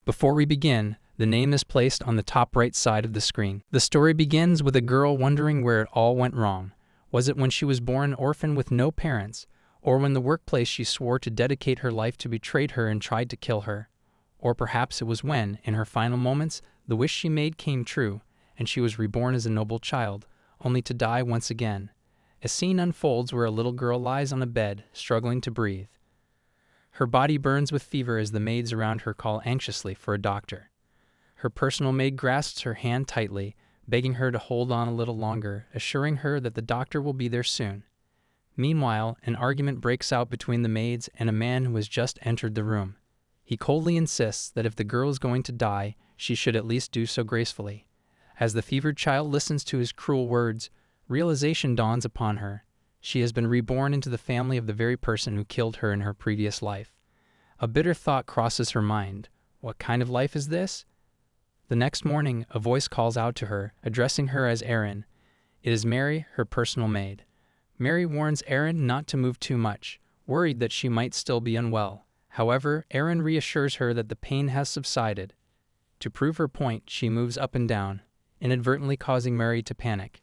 Before we begin, the name is placed on the top right side of the screen. The story begins with a girl wondering where it all went wrong. Was it when she was born an orphan with no parents, or when the workplace she swore to dedicate her life to betrayed her and tried to kill her? Or perhaps it was when, in her final moments, the wish she made came true, and she was reborn as a noble child, only to die once again. A scene unfolds where a little girl lies on a bed, struggling to breathe. Her body burns with fever as the maids around her call anxiously for a doctor. Her personal maid grasps her hand tightly, begging her to hold on a little longer, assuring her that the doctor will be there soon. Meanwhile, an argument breaks out between the maids and a man who has just entered the room. He coldly insists that if the girl is going to die, she should at least do so gracefully. As the fevered child listens to his cruel words, realization dawns upon her. She has been reborn into the family of the very person who killed her in her previous life. A bitter thought crosses her mind. What kind of life is this? The next morning, a voice calls out to her, addressing her as Erin. It is Mary, her personal maid. Mary warns Erin not to move too much, worried that she might still be unwell. However, Erin reassures her that the pain has subsided. To prove her point, she moves up and down, inadvertently causing Mary to panic.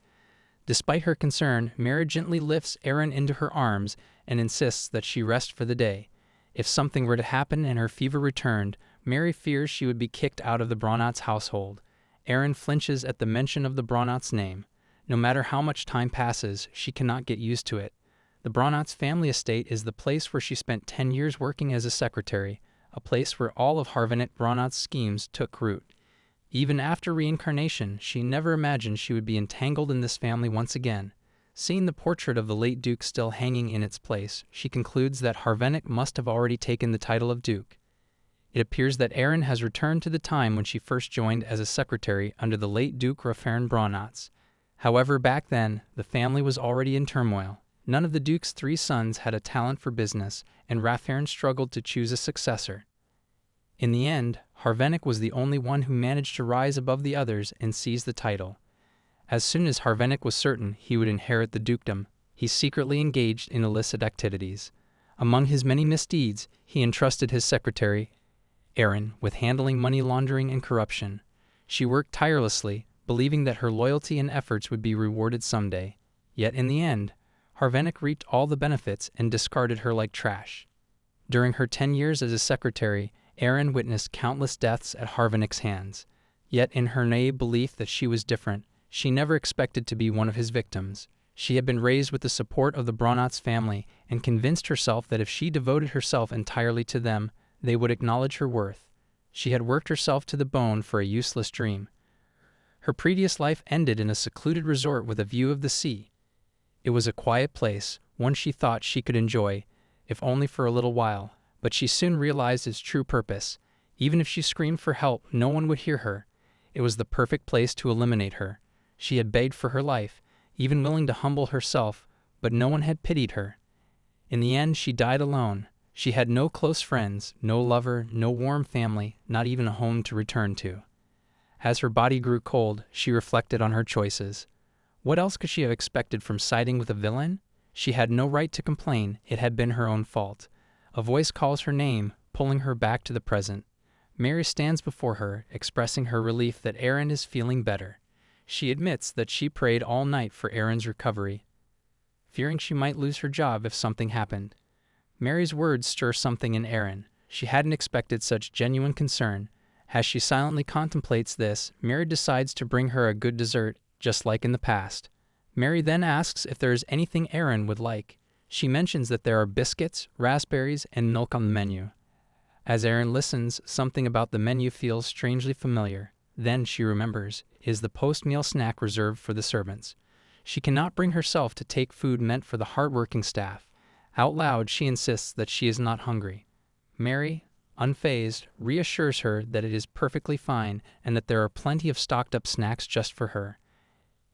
Despite her concern, Mary gently lifts Erin into her arms and insists that she rest for the day. If something were to happen and her fever returned, Mary fears she would be kicked out of the Bronat's household. Erin flinches at the mention of the Bronat's name. No matter how much time passes, she cannot get used to it. The Bronat's family estate is the place where she spent 10 years working as a secretary, a place where all of Harvanit Bronat's schemes took root. Even after reincarnation, she never imagined she would be entangled in this family once again. Seeing the portrait of the late Duke still hanging in its place, she concludes that Harvanit must have already taken the title of Duke. It appears that Erin has returned to the time when she first joined as a secretary under the late Duke Orphaned Bronats. However, back then, the family was already in turmoil. None of the Duke's 3 sons had a talent for business, and Raffarin struggled to choose a successor. In the end, Harvanit was the only one who managed to rise above the others and seize the title. As soon as Harvanit was certain he would inherit the dukedom, he secretly engaged in illicit activities. Among his many misdeeds, he entrusted his secretary, Erin, with handling money laundering and corruption. She worked tirelessly, believing that her loyalty and efforts would be rewarded someday. Yet in the end, Harvanit reaped all the benefits and discarded her like trash. During her 10 years as a secretary, Erin witnessed countless deaths at Harvanit's hands. Yet in her naive belief that she was different, she never expected to be one of his victims. She had been raised with the support of the Bronat's family and convinced herself that if she devoted herself entirely to them, they would acknowledge her worth. She had worked herself to the bone for a useless dream. Her previous life ended in a secluded resort with a view of the sea. It was a quiet place, one she thought she could enjoy, if only for a little while, but she soon realized its true purpose. Even if she screamed for help, no one would hear her. It was the perfect place to eliminate her. She had begged for her life, even willing to humble herself, but no one had pitied her. In the end, she died alone. She had no close friends, no lover, no warm family, not even a home to return to. As her body grew cold, she reflected on her choices. What else could she have expected from siding with a villain? She had no right to complain. It had been her own fault. A voice calls her name, pulling her back to the present. Mary stands before her, expressing her relief that Erin is feeling better. She admits that she prayed all night for Erin's recovery, fearing she might lose her job if something happened. Mary's words stir something in Erin. She hadn't expected such genuine concern. As she silently contemplates this, Mary decides to bring her a good dessert, just like in the past. Mary then asks if there is anything Erin would like. She mentions that there are biscuits, raspberries, and milk on the menu. As Erin listens, something about the menu feels strangely familiar. Then she remembers, it is the post-meal snack reserved for the servants. She cannot bring herself to take food meant for the hard-working staff. Out loud, she insists that she is not hungry. Mary, unfazed, reassures her that it is perfectly fine and that there are plenty of stocked-up snacks just for her.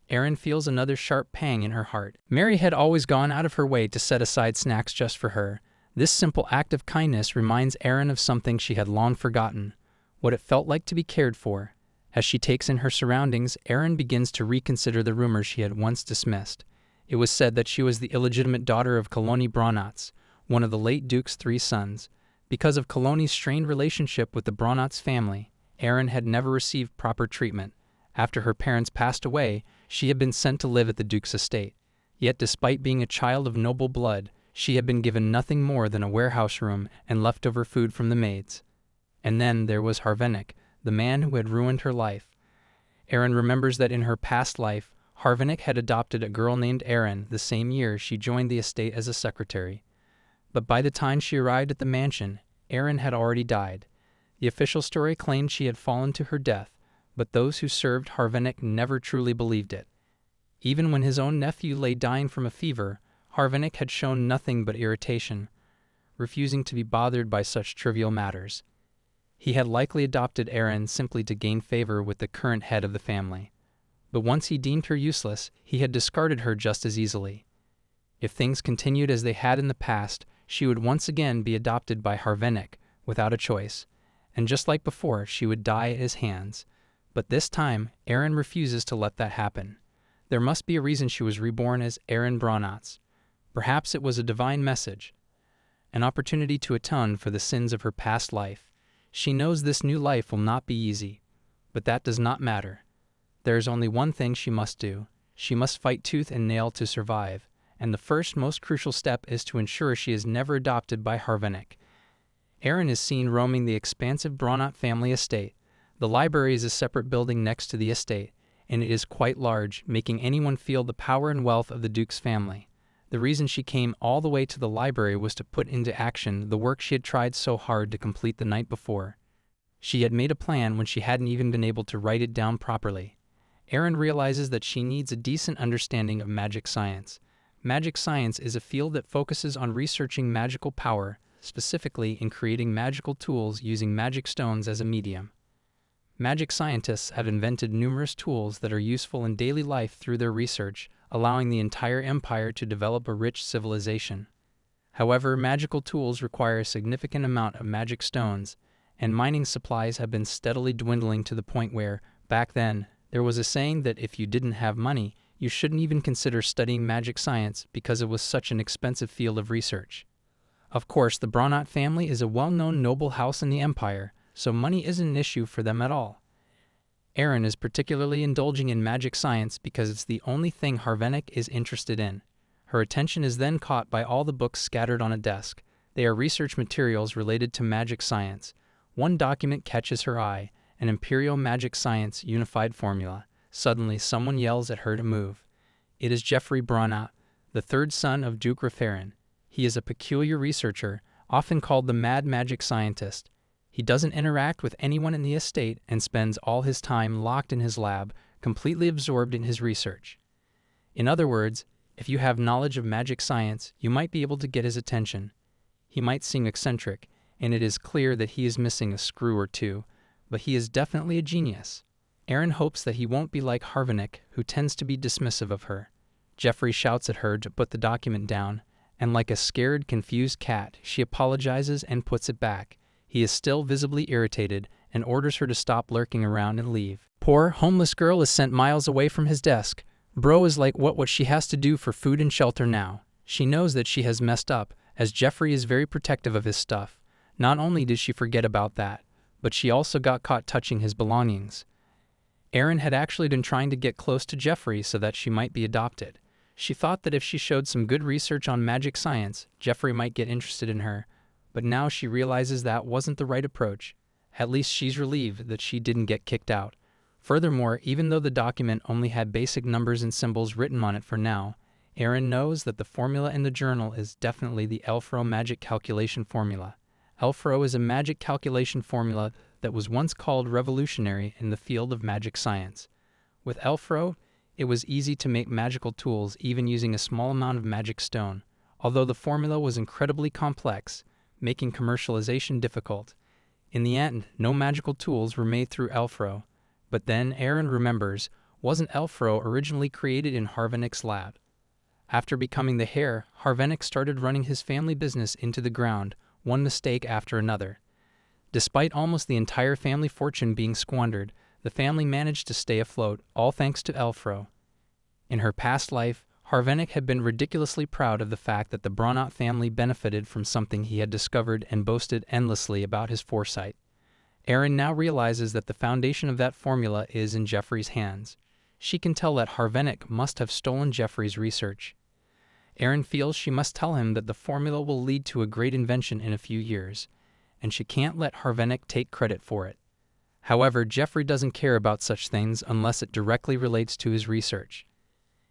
Erin feels another sharp pang in her heart. Mary had always gone out of her way to set aside snacks just for her. This simple act of kindness reminds Erin of something she had long forgotten, what it felt like to be cared for. As she takes in her surroundings, Erin begins to reconsider the rumors she had once dismissed. It was said that she was the illegitimate daughter of Kaloni Bronats, one of the late Duke's 3 sons. Because of Colonie's strained relationship with the Bronats family, Erin had never received proper treatment. After her parents passed away, she had been sent to live at the Duke's estate. Yet despite being a child of noble blood, she had been given nothing more than a warehouse room and leftover food from the maids. And then there was Harvenick, the man who had ruined her life. Erin remembers that in her past life, Harvenick had adopted a girl named Erin the same year she joined the estate as a secretary. But by the time she arrived at the mansion, Erin had already died. The official story claimed she had fallen to her death, but those who served Harvenick never truly believed it. Even when his own nephew lay dying from a fever, Harvenick had shown nothing but irritation, refusing to be bothered by such trivial matters. He had likely adopted Erin simply to gain favor with the current head of the family. But once he deemed her useless, he had discarded her just as easily. If things continued as they had in the past, she would once again be adopted by Harvenick without a choice, and just like before, she would die at his hands. But this time, Erin refuses to let that happen. There must be a reason she was reborn as Erin Bronats. Perhaps it was a divine message, an opportunity to atone for the sins of her past life. She knows this new life will not be easy, but that does not matter. There is only one thing she must do. She must fight tooth and nail to survive, and the first most crucial step is to ensure she is never adopted by Harvenick. Erin is seen roaming the expansive Bronat family estate. The library is a separate building next to the estate, and it is quite large, making anyone feel the power and wealth of the Duke's family. The reason she came all the way to the library was to put into action the work she had tried so hard to complete the night before. She had made a plan when she hadn't even been able to write it down properly. Erin realizes that she needs a decent understanding of magic science. Magic science is a field that focuses on researching magical power, specifically in creating magical tools using magic stones as a medium. Magic scientists have invented numerous tools that are useful in daily life through their research, allowing the entire empire to develop a rich civilization. However, magical tools require a significant amount of magic stones, and mining supplies have been steadily dwindling to the point where, back then, there was a saying that if you didn't have money, you shouldn't even consider studying magic science because it was such an expensive field of research. Of course, the Bronat family is a well-known noble house in the empire, so money isn't an issue for them at all. Erin is particularly indulging in magic science because it's the only thing Harvenick is interested in. Her attention is then caught by all the books scattered on a desk. They are research materials related to magic science. One document catches her eye, an Imperial Magic Science Unified Formula. Suddenly, someone yells at her to move. It is Geoffrey Bronat, the third son of Duke Rafarin. He is a peculiar researcher, often called the Mad Magic Scientist. He doesn't interact with anyone in the estate and spends all his time locked in his lab, completely absorbed in his research. In other words, if you have knowledge of magic science, you might be able to get his attention. He might seem eccentric, and it is clear that he is missing a screw or two, but he is definitely a genius. Erin hopes that he won't be like Harvenick, who tends to be dismissive of her. Geoffrey shouts at her to put the document down, and like a scared, confused cat, she apologizes and puts it back. He is still visibly irritated and orders her to stop lurking around and leave. Poor, homeless girl is sent miles away from his desk. Bro is like what she has to do for food and shelter now. She knows that she has messed up, as Geoffrey is very protective of his stuff. Not only did she forget about that, but she also got caught touching his belongings. Erin had actually been trying to get close to Geoffrey so that she might be adopted. She thought that if she showed some good research on magic science, Geoffrey might get interested in her. But now she realizes that wasn't the right approach. At least she's relieved that she didn't get kicked out. Furthermore, even though the document only had basic numbers and symbols written on it for now, Erin knows that the formula in the journal is definitely the Elfro magic calculation formula. Elfro is a magic calculation formula that was once called revolutionary in the field of magic science. With Elfro, it was easy to make magical tools even using a small amount of magic stone, although the formula was incredibly complex, making commercialization difficult. In the end, no magical tools were made through Elfro. But then Erin remembers, wasn't Elfro originally created in Harvenick's lab? After becoming the heir, Harvenick started running his family business into the ground, one mistake after another. Despite almost the entire family fortune being squandered, the family managed to stay afloat, all thanks to Elfro. In her past life, Harvenick had been ridiculously proud of the fact that the Braunot family benefited from something he had discovered and boasted endlessly about his foresight. Erin now realizes that the foundation of that formula is in Jeffrey's hands. She can tell that Harvenick must have stolen Jeffrey's research. Erin feels she must tell him that the formula will lead to a great invention in a few years, and she can't let Harvenick take credit for it. However, Jeffrey doesn't care about such things unless it directly relates to his research.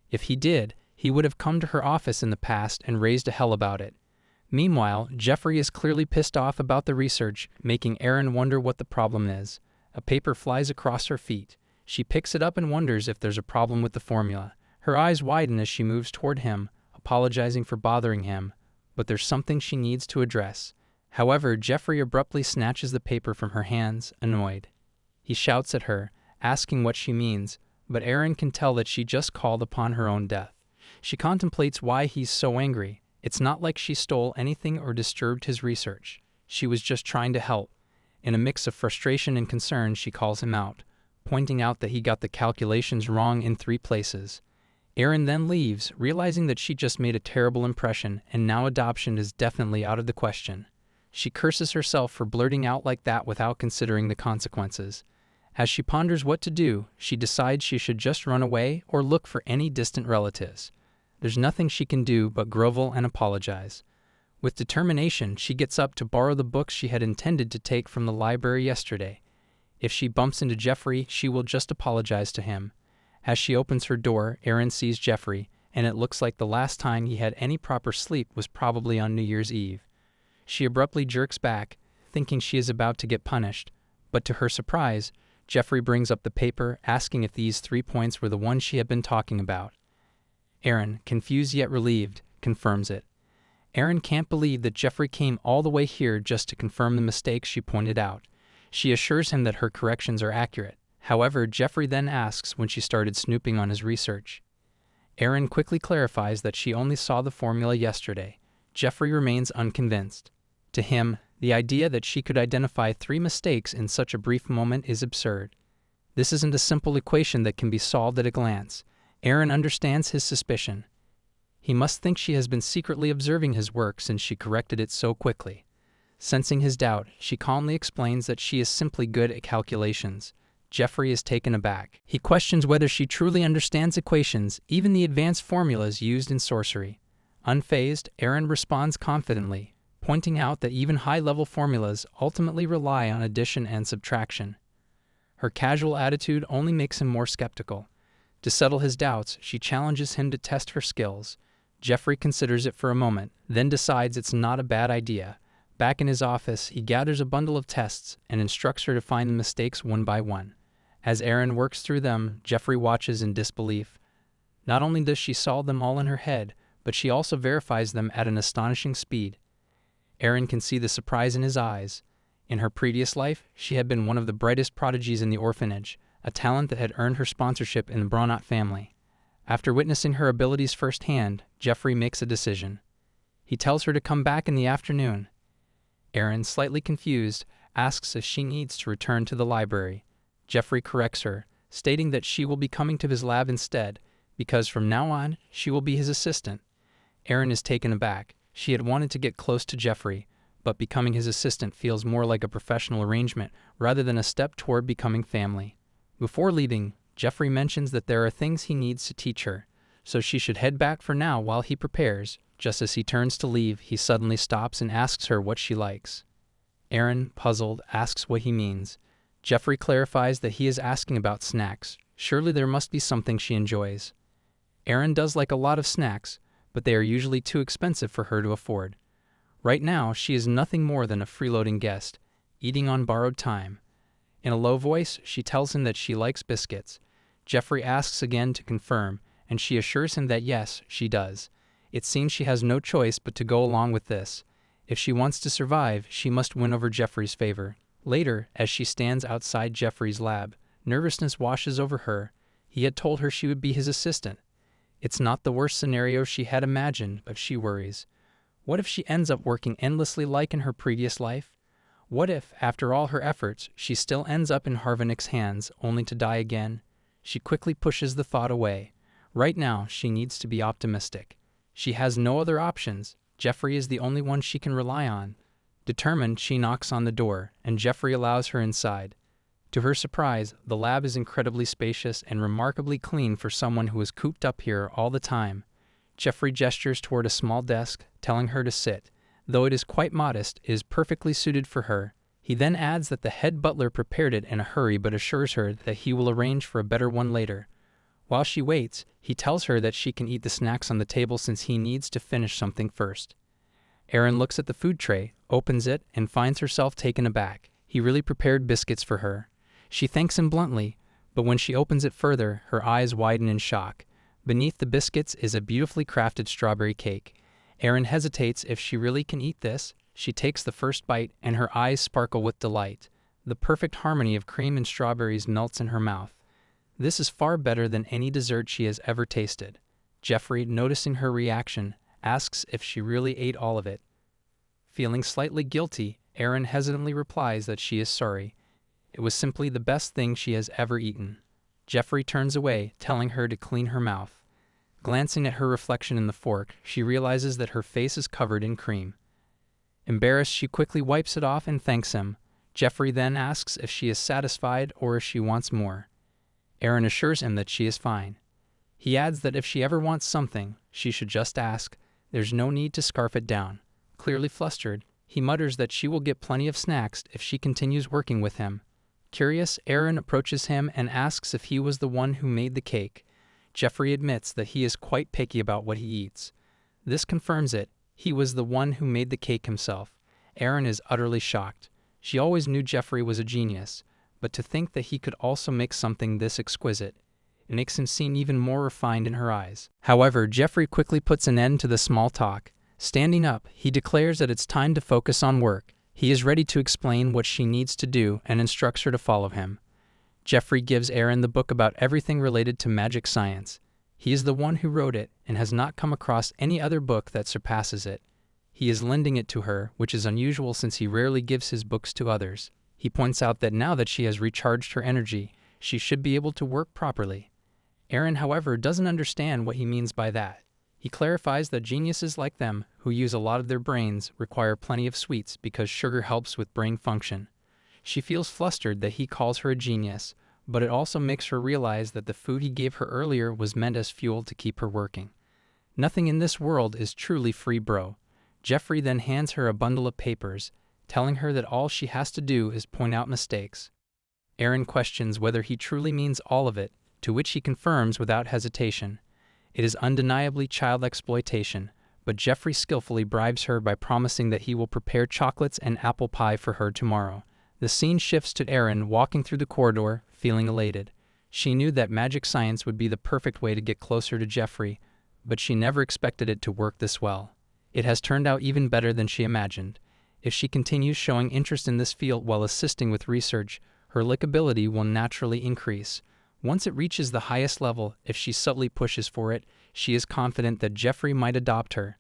If he did, he would have come to her office in the past and raised a hell about it. Meanwhile, Jeffrey is clearly pissed off about the research, making Erin wonder what the problem is. A paper flies across her feet. She picks it up and wonders if there's a problem with the formula. Her eyes widen as she moves toward him, apologizing for bothering him, but there's something she needs to address. However, Jeffrey abruptly snatches the paper from her hands, annoyed. He shouts at her, asking what she means, but Erin can tell that she just called upon her own death. She contemplates why he's so angry. It's not like she stole anything or disturbed his research. She was just trying to help. In a mix of frustration and concern, she calls him out, pointing out that he got the calculations wrong in 3 places. Erin then leaves, realizing that she just made a terrible impression, and now adoption is definitely out of the question. She curses herself for blurting out like that without considering the consequences. As she ponders what to do, she decides she should just run away or look for any distant relatives. There's nothing she can do but grovel and apologize. With determination, she gets up to borrow the books she had intended to take from the library yesterday. If she bumps into Jeffrey, she will just apologize to him. As she opens her door, Erin sees Jeffrey, and it looks like the last time he had any proper sleep was probably on New Year's Eve. She abruptly jerks back, thinking she is about to get punished, but to her surprise, Jeffrey brings up the paper, asking if these 3 points were the ones she had been talking about. Erin, confused yet relieved, confirms it. Erin can't believe that Jeffrey came all the way here just to confirm the mistakes she pointed out. She assures him that her corrections are accurate. However, Jeffrey then asks when she started snooping on his research. Erin quickly clarifies that she only saw the formula yesterday. Jeffrey remains unconvinced. To him, the idea that she could identify 3 mistakes in such a brief moment is absurd. This isn't a simple equation that can be solved at a glance. Erin understands his suspicion. He must think she has been secretly observing his work since she corrected it so quickly. Sensing his doubt, she calmly explains that she is simply good at calculations. Jeffrey is taken aback. He questions whether she truly understands equations, even the advanced formulas used in sorcery. Unfazed, Erin responds confidently, pointing out that even high-level formulas ultimately rely on addition and subtraction. Her casual attitude only makes him more skeptical. To settle his doubts, she challenges him to test her skills. Jeffrey considers it for a moment, then decides it's not a bad idea. Back in his office, he gathers a bundle of tests and instructs her to find the mistakes one by one. As Erin works through them, Jeffrey watches in disbelief. Not only does she solve them all in her head, but she also verifies them at an astonishing speed. Erin can see the surprise in his eyes. In her previous life, she had been one of the brightest prodigies in the orphanage, a talent that had earned her sponsorship in the Braunot family. After witnessing her abilities firsthand, Jeffrey makes a decision. He tells her to come back in the afternoon. Erin, slightly confused, asks if she needs to return to the library. Jeffrey corrects her, stating that she will be coming to his lab instead, because from now on, she will be his assistant. Erin is taken aback. She had wanted to get close to Jeffrey, but becoming his assistant feels more like a professional arrangement rather than a step toward becoming family. Before leaving, Jeffrey mentions that there are things he needs to teach her, so she should head back for now while he prepares. Just as he turns to leave, he suddenly stops and asks her what she likes. Erin, puzzled, asks what he means. Jeffrey clarifies that he is asking about snacks. Surely there must be something she enjoys. Erin does like a lot of snacks, but they are usually too expensive for her to afford. Right now, she is nothing more than a freeloading guest, eating on borrowed time. In a low voice, she tells him that she likes biscuits. Jeffrey asks again to confirm, and she assures him that yes, she does. It seems she has no choice but to go along with this. If she wants to survive, she must win over Jeffrey's favor. Later, as she stands outside Jeffrey's lab, nervousness washes over her. He had told her she would be his assistant. It's not the worst scenario she had imagined, but she worries. What if she ends up working endlessly like in her previous life? What if, after all her efforts, she still ends up in Harvenick's hands, only to die again? She quickly pushes the thought away. Right now, she needs to be optimistic. She has no other options. Jeffrey is the only one she can rely on. Determined, she knocks on the door, and Jeffrey allows her inside. To her surprise, the lab is incredibly spacious and remarkably clean for someone who is cooped up here all the time. Jeffrey gestures toward a small desk, telling her to sit. Though it is quite modest, it is perfectly suited for her. He then adds that the head butler prepared it in a hurry but assures her that he will arrange for a better one later. While she waits, he tells her that she can eat the snacks on the table since he needs to finish something first. Erin looks at the food tray, opens it, and finds herself taken aback. He really prepared biscuits for her. She thanks him bluntly, but when she opens it further, her eyes widen in shock. Beneath the biscuits is a beautifully crafted strawberry cake. Erin hesitates if she really can eat this. She takes the first bite, and her eyes sparkle with delight. The perfect harmony of cream and strawberries melts in her mouth. This is far better than any dessert she has ever tasted. Jeffrey, noticing her reaction, asks if she really ate all of it. Feeling slightly guilty, Erin hesitantly replies that she is sorry. It was simply the best thing she has ever eaten. Jeffrey turns away, telling her to clean her mouth. Glancing at her reflection in the fork, she realizes that her face is covered in cream. Embarrassed, she quickly wipes it off and thanks him. Jeffrey then asks if she is satisfied or if she wants more. Erin assures him that she is fine. He adds that if she ever wants something, she should just ask. There's no need to scarf it down. Clearly flustered, he mutters that she will get plenty of snacks if she continues working with him. Curious, Erin approaches him and asks if he was the one who made the cake. Jeffrey admits that he is quite picky about what he eats. This confirms it. He was the one who made the cake himself. Erin is utterly shocked. She always knew Jeffrey was a genius, but to think that he could also make something this exquisite, it makes him seem even more refined in her eyes. However, Jeffrey quickly puts an end to the small talk. Standing up, he declares that it's time to focus on work. He is ready to explain what she needs to do and instructs her to follow him. Jeffrey gives Erin the book about everything related to magic science. He is the one who wrote it and has not come across any other book that surpasses it. He is lending it to her, which is unusual since he rarely gives his books to others. He points out that now that she has recharged her energy, she should be able to work properly. Erin, however, doesn't understand what he means by that. He clarifies that geniuses like them, who use a lot of their brains, require plenty of sweets because sugar helps with brain function. She feels flustered that he calls her a genius, but it also makes her realize that the food he gave her earlier was meant as fuel to keep her working. Nothing in this world is truly free, bro. Jeffrey then hands her a bundle of papers, telling her that all she has to do is point out mistakes. Erin questions whether he truly means all of it, to which he confirms without hesitation. It is undeniably child exploitation, but Jeffrey skillfully bribes her by promising that he will prepare chocolates and apple pie for her tomorrow. The scene shifts to Erin walking through the corridor, feeling elated. She knew that magic science would be the perfect way to get closer to Jeffrey, but she never expected it to work this well. It has turned out even better than she imagined. If she continues showing interest in this field while assisting with research, her likability will naturally increase. Once it reaches the highest level, if she subtly pushes for it, she is confident that Jeffrey might adopt her.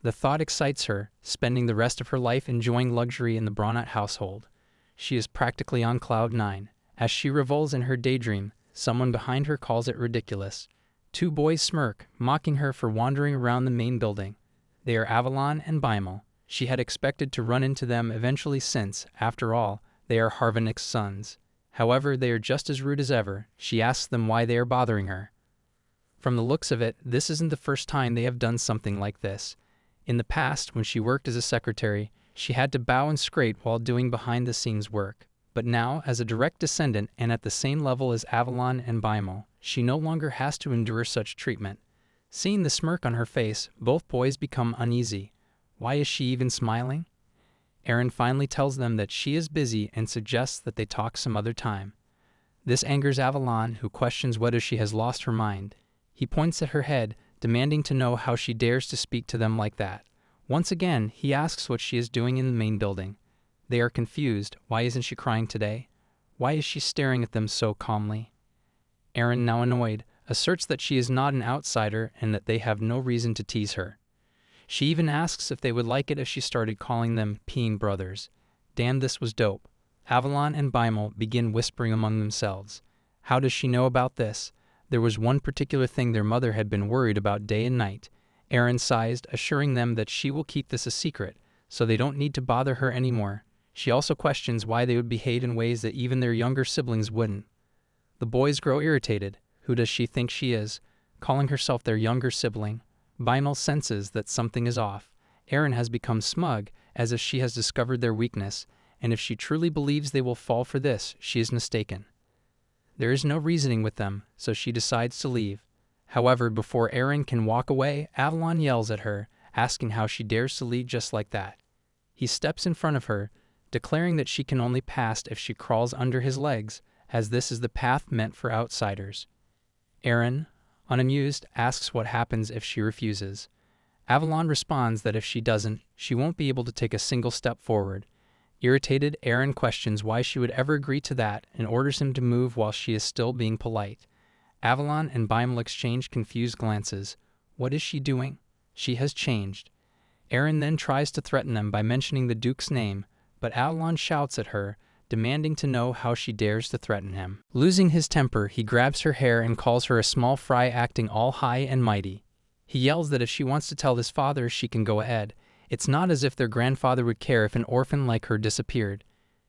The thought excites her, spending the rest of her life enjoying luxury in the Bronat household. She is practically on cloud 9. As she revels in her daydream, someone behind her calls it ridiculous. Two boys smirk, mocking her for wandering around the main building. They are Avalon and Bimel. She had expected to run into them eventually since, after all, they are Harvanik's sons. However, they are just as rude as ever. She asks them why they are bothering her. From the looks of it, this isn't the first time they have done something like this. In the past, when she worked as a secretary, she had to bow and scrape while doing behind-the-scenes work. But now, as a direct descendant and at the same level as Avalon and Bimel, she no longer has to endure such treatment. Seeing the smirk on her face, both boys become uneasy. Why is she even smiling? Erin finally tells them that she is busy and suggests that they talk some other time. This angers Avalon, who questions whether she has lost her mind. He points at her head, demanding to know how she dares to speak to them like that. Once again, he asks what she is doing in the main building. They are confused. Why isn't she crying today? Why is she staring at them so calmly? Erin, now annoyed, asserts that she is not an outsider and that they have no reason to tease her. She even asks if they would like it if she started calling them peeing brothers. Damn, this was dope. Avalon and Bimel begin whispering among themselves. How does she know about this? There was one particular thing their mother had been worried about day and night. Erin sighed, assuring them that she will keep this a secret, so they don't need to bother her anymore. She also questions why they would behave in ways that even their younger siblings wouldn't. The boys grow irritated. Who does she think she is, calling herself their younger sibling? Bimel senses that something is off. Erin has become smug, as if she has discovered their weakness, and if she truly believes they will fall for this, she is mistaken. There is no reasoning with them, so she decides to leave. However, before Erin can walk away, Avalon yells at her, asking how she dares to leave just like that. He steps in front of her, declaring that she can only pass if she crawls under his legs, as this is the path meant for outsiders. Erin, unamused, asks what happens if she refuses. Avalon responds that if she doesn't, she won't be able to take a single step forward. Irritated, Erin questions why she would ever agree to that and orders him to move while she is still being polite. Avalon and Bimel exchange confused glances. What is she doing? She has changed. Erin then tries to threaten them by mentioning the Duke's name, but Avalon shouts at her, demanding to know how she dares to threaten him. Losing his temper, he grabs her hair and calls her a small fry, acting all high and mighty. He yells that if she wants to tell his father, she can go ahead. It's not as if their grandfather would care if an orphan like her disappeared.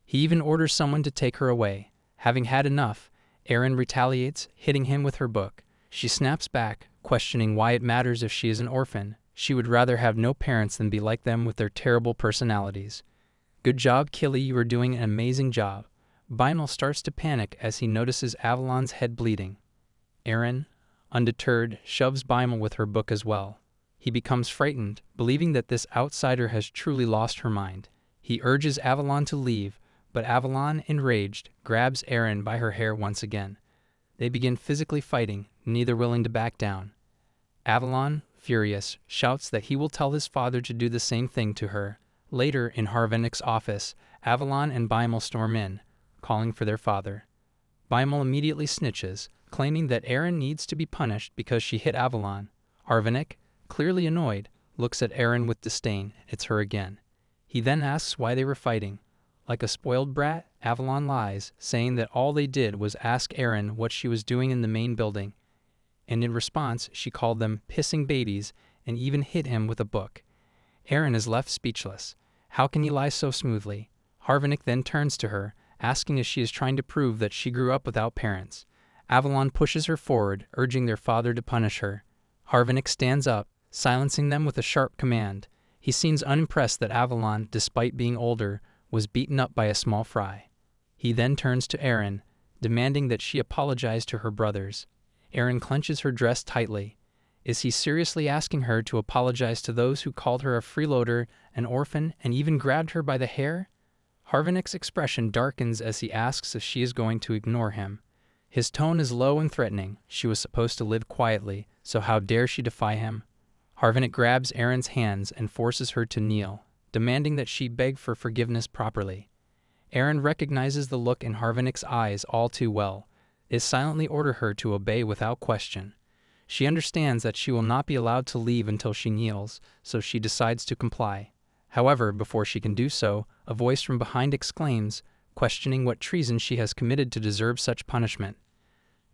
He even orders someone to take her away. Having had enough, Erin retaliates, hitting him with her book. She snaps back, questioning why it matters if she is an orphan. She would rather have no parents than be like them with their terrible personalities. Good job, Killy, you are doing an amazing job. Bimel starts to panic as he notices Avalon's head bleeding. Erin, undeterred, shoves Bimel with her book as well. He becomes frightened, believing that this outsider has truly lost her mind. He urges Avalon to leave, but Avalon, enraged, grabs Erin by her hair once again. They begin physically fighting, neither willing to back down. Avalon, furious, shouts that he will tell his father to do the same thing to her. Later, in Harvenic's office, Avalon and Bimel storm in, calling for their father. Bimel immediately snitches, claiming that Erin needs to be punished because she hit Avalon. Harvenic, clearly annoyed, looks at Erin with disdain. It's her again. He then asks why they were fighting. Like a spoiled brat, Avalon lies, saying that all they did was ask Erin what she was doing in the main building, and in response she called them pissing babies and even hit him with a book. Erin is left speechless. How can he lie so smoothly? Harvenic then turns to her, asking if she is trying to prove that she grew up without parents. Avalon pushes her forward, urging their father to punish her. Harvenic stands up, silencing them with a sharp command. He seems unimpressed that Avalon, despite being older, was beaten up by a small fry. He then turns to Erin, demanding that she apologize to her brothers. Erin clenches her dress tightly. Is he seriously asking her to apologize to those who called her a freeloader, an orphan, and even grabbed her by the hair? Harvenic's expression darkens as he asks if she is going to ignore him. His tone is low and threatening. She was supposed to live quietly, so how dare she defy him? Harvenic grabs Erin's hands and forces her to kneel, demanding that she beg for forgiveness properly. Erin recognizes the look in Harvenic's eyes all too well. They silently order her to obey without question. She understands that she will not be allowed to leave until she kneels, so she decides to comply. However, before she can do so, a voice from behind exclaims, questioning what treason she has committed to deserve such punishment.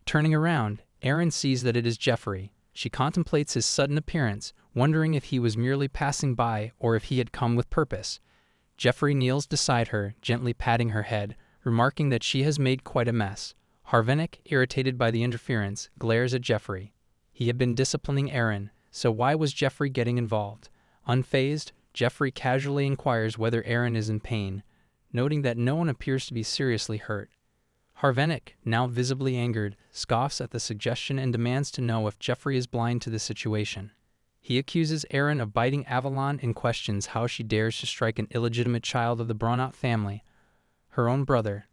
Turning around, Erin sees that it is Jeffrey. She contemplates his sudden appearance, wondering if he was merely passing by or if he had come with purpose. Jeffrey kneels beside her, gently patting her head, remarking that she has made quite a mess. Harvenic, irritated by the interference, glares at Jeffrey. He had been disciplining Erin, so why was Jeffrey getting involved? Unfazed, Jeffrey casually inquires whether Erin is in pain, noting that no one appears to be seriously hurt. Harvenic, now visibly angered, scoffs at the suggestion and demands to know if Jeffrey is blind to the situation. He accuses Erin of biting Avalon and questions how she dares to strike an illegitimate child of the Bronot family, her own brother.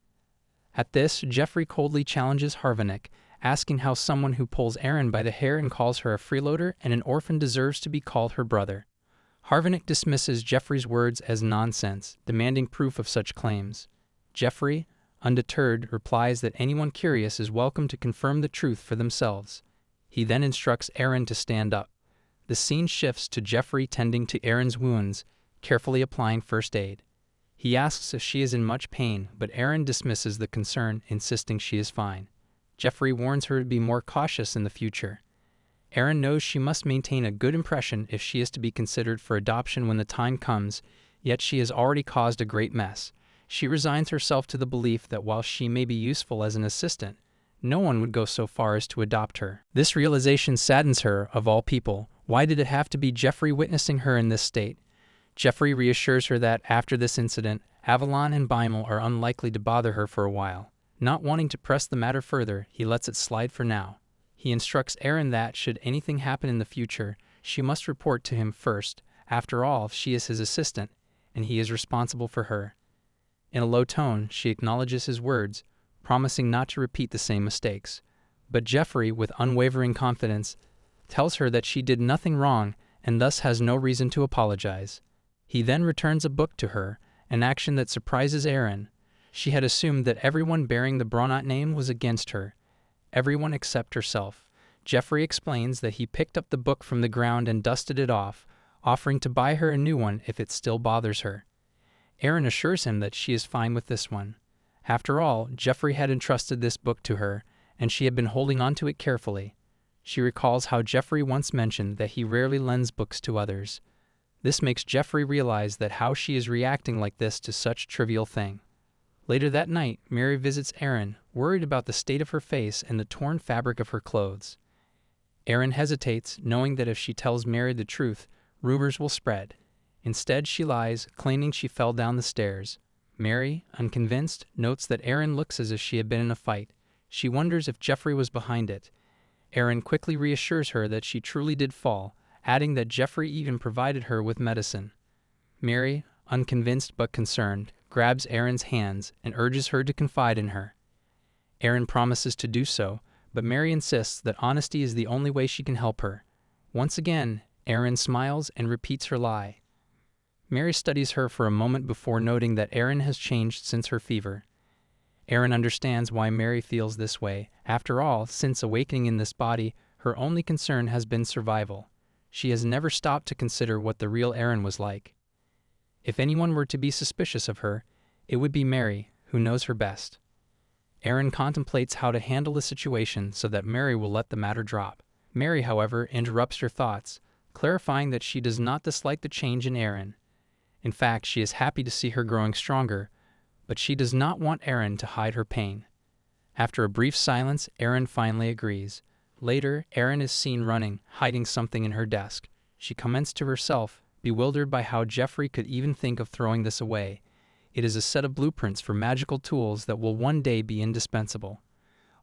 At this, Jeffrey coldly challenges Harvenic, asking how someone who pulls Erin by the hair and calls her a freeloader and an orphan deserves to be called her brother. Harvenic dismisses Jeffrey's words as nonsense, demanding proof of such claims. Jeffrey, undeterred, replies that anyone curious is welcome to confirm the truth for themselves. He then instructs Erin to stand up. The scene shifts to Jeffrey tending to Erin's wounds, carefully applying first aid. He asks if she is in much pain, but Erin dismisses the concern, insisting she is fine. Jeffrey warns her to be more cautious in the future. Erin knows she must maintain a good impression if she is to be considered for adoption when the time comes, yet she has already caused a great mess. She resigns herself to the belief that while she may be useful as an assistant, no one would go so far as to adopt her. This realization saddens her, of all people. Why did it have to be Jeffrey witnessing her in this state? Jeffrey reassures her that, after this incident, Avalon and Bimel are unlikely to bother her for a while. Not wanting to press the matter further, he lets it slide for now. He instructs Erin that, should anything happen in the future, she must report to him first. After all, she is his assistant, and he is responsible for her. In a low tone, she acknowledges his words, promising not to repeat the same mistakes. But Jeffrey, with unwavering confidence, tells her that she did nothing wrong and thus has no reason to apologize. He then returns a book to her, an action that surprises Erin. She had assumed that everyone bearing the Bronot name was against her, everyone except herself. Jeffrey explains that he picked up the book from the ground and dusted it off, offering to buy her a new one if it still bothers her. Erin assures him that she is fine with this one. After all, Jeffrey had entrusted this book to her, and she had been holding on to it carefully. She recalls how Jeffrey once mentioned that he rarely lends books to others. This makes Jeffrey realize that how she is reacting like this to such a trivial thing. Later that night, Mary visits Erin, worried about the state of her face and the torn fabric of her clothes. Erin hesitates, knowing that if she tells Mary the truth, rumors will spread. Instead, she lies, claiming she fell down the stairs. Mary, unconvinced, notes that Erin looks as if she had been in a fight. She wonders if Jeffrey was behind it. Erin quickly reassures her that she truly did fall, adding that Jeffrey even provided her with medicine. Mary, unconvinced but concerned, grabs Erin's hands and urges her to confide in her. Erin promises to do so, but Mary insists that honesty is the only way she can help her. Once again, Erin smiles and repeats her lie. Mary studies her for a moment before noting that Erin has changed since her fever. Erin understands why Mary feels this way. After all, since awakening in this body, her only concern has been survival. She has never stopped to consider what the real Erin was like. If anyone were to be suspicious of her, it would be Mary, who knows her best. Erin contemplates how to handle the situation so that Mary will let the matter drop. Mary, however, interrupts her thoughts, clarifying that she does not dislike the change in Erin. In fact, she is happy to see her growing stronger, but she does not want Erin to hide her pain. After a brief silence, Erin finally agrees. Later, Erin is seen running, hiding something in her desk. She comments to herself, bewildered by how Jeffrey could even think of throwing this away. It is a set of blueprints for magical tools that will one day be indispensable.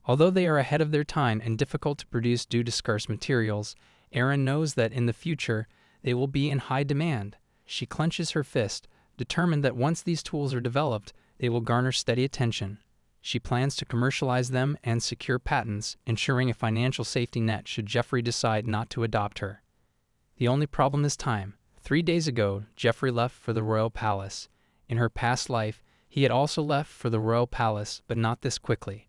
Although they are ahead of their time and difficult to produce due to scarce materials, Erin knows that in the future they will be in high demand. She clenches her fist, determined that once these tools are developed, they will garner steady attention. She plans to commercialize them and secure patents, ensuring a financial safety net should Jeffrey decide not to adopt her. The only problem is time. 3 days ago, Jeffrey left for the royal palace. In her past life, he had also left for the royal palace, but not this quickly.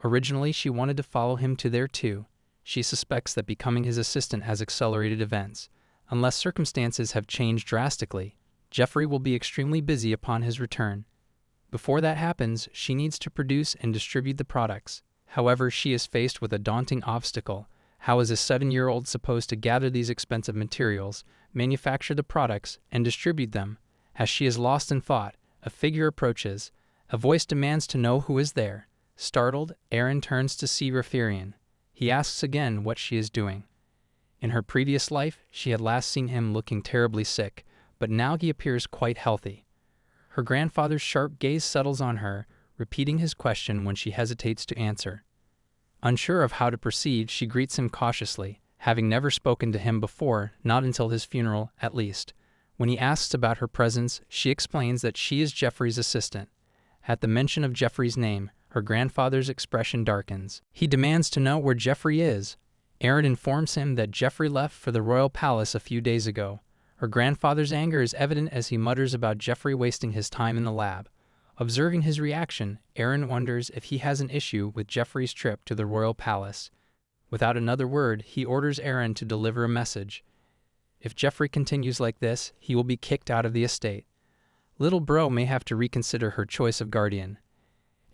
Originally, she wanted to follow him to there too. She suspects that becoming his assistant has accelerated events. Unless circumstances have changed drastically, Jeffrey will be extremely busy upon his return. Before that happens, she needs to produce and distribute the products. However, she is faced with a daunting obstacle. How is a 7-year-old supposed to gather these expensive materials, manufacture the products, and distribute them? As she is lost in thought, a figure approaches. A voice demands to know who is there. Startled, Erin turns to see Rafirian. He asks again what she is doing. In her previous life, she had last seen him looking terribly sick, but now he appears quite healthy. Her grandfather's sharp gaze settles on her, repeating his question when she hesitates to answer. Unsure of how to proceed, she greets him cautiously, having never spoken to him before, not until his funeral, at least. When he asks about her presence, she explains that she is Jeffrey's assistant. At the mention of Jeffrey's name, her grandfather's expression darkens. He demands to know where Jeffrey is. Erin informs him that Jeffrey left for the royal palace a few days ago. Her grandfather's anger is evident as he mutters about Jeffrey wasting his time in the lab. Observing his reaction, Erin wonders if he has an issue with Jeffrey's trip to the royal palace. Without another word, he orders Erin to deliver a message. If Jeffrey continues like this, he will be kicked out of the estate. Little Bro may have to reconsider her choice of guardian.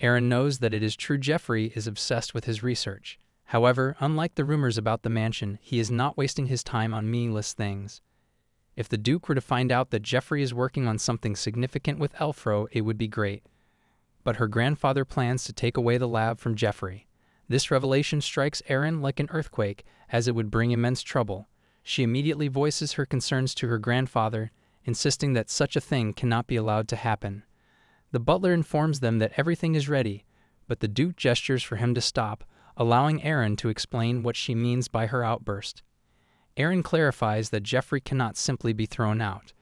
Aaron knows that it is true Jeffrey is obsessed with his research. However, unlike the rumors about the mansion, he is not wasting his time on meaningless things. If the Duke were to find out that Jeffrey is working on something significant with Elfro, it would be great. But her grandfather plans to take away the lab from Jeffrey. This revelation strikes Aaron like an earthquake, as it would bring immense trouble. She immediately voices her concerns to her grandfather, insisting that such a thing cannot be allowed to happen. The butler informs them that everything is ready, but the Duke gestures for him to stop, allowing Aaron to explain what she means by her outburst. Aaron clarifies that Jeffrey cannot simply be thrown out.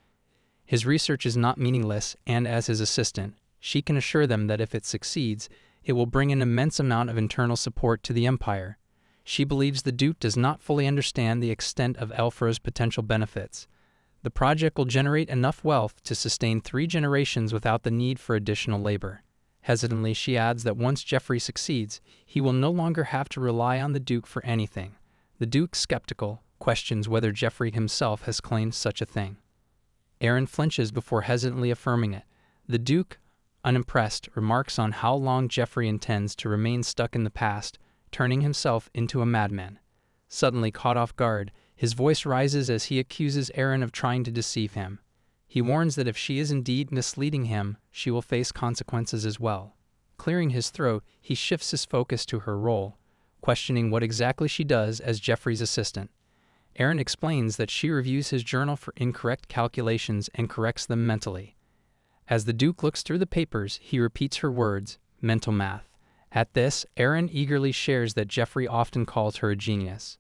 His research is not meaningless, and as his assistant, she can assure them that if it succeeds, it will bring an immense amount of internal support to the Empire. She believes the Duke does not fully understand the extent of Elfro's potential benefits. The project will generate enough wealth to sustain 3 generations without the need for additional labor. Hesitantly, she adds that once Jeffrey succeeds, he will no longer have to rely on the Duke for anything. The Duke, skeptical, questions whether Jeffrey himself has claimed such a thing. Aaron flinches before hesitantly affirming it. The Duke, unimpressed, remarks on how long Jeffrey intends to remain stuck in the past, turning himself into a madman. Suddenly caught off guard, his voice rises as he accuses Aaron of trying to deceive him. He warns that if she is indeed misleading him, she will face consequences as well. Clearing his throat, he shifts his focus to her role, questioning what exactly she does as Jeffrey's assistant. Aaron explains that she reviews his journal for incorrect calculations and corrects them mentally. As the Duke looks through the papers, he repeats her words, mental math. At this, Aaron eagerly shares that Jeffrey often calls her a genius.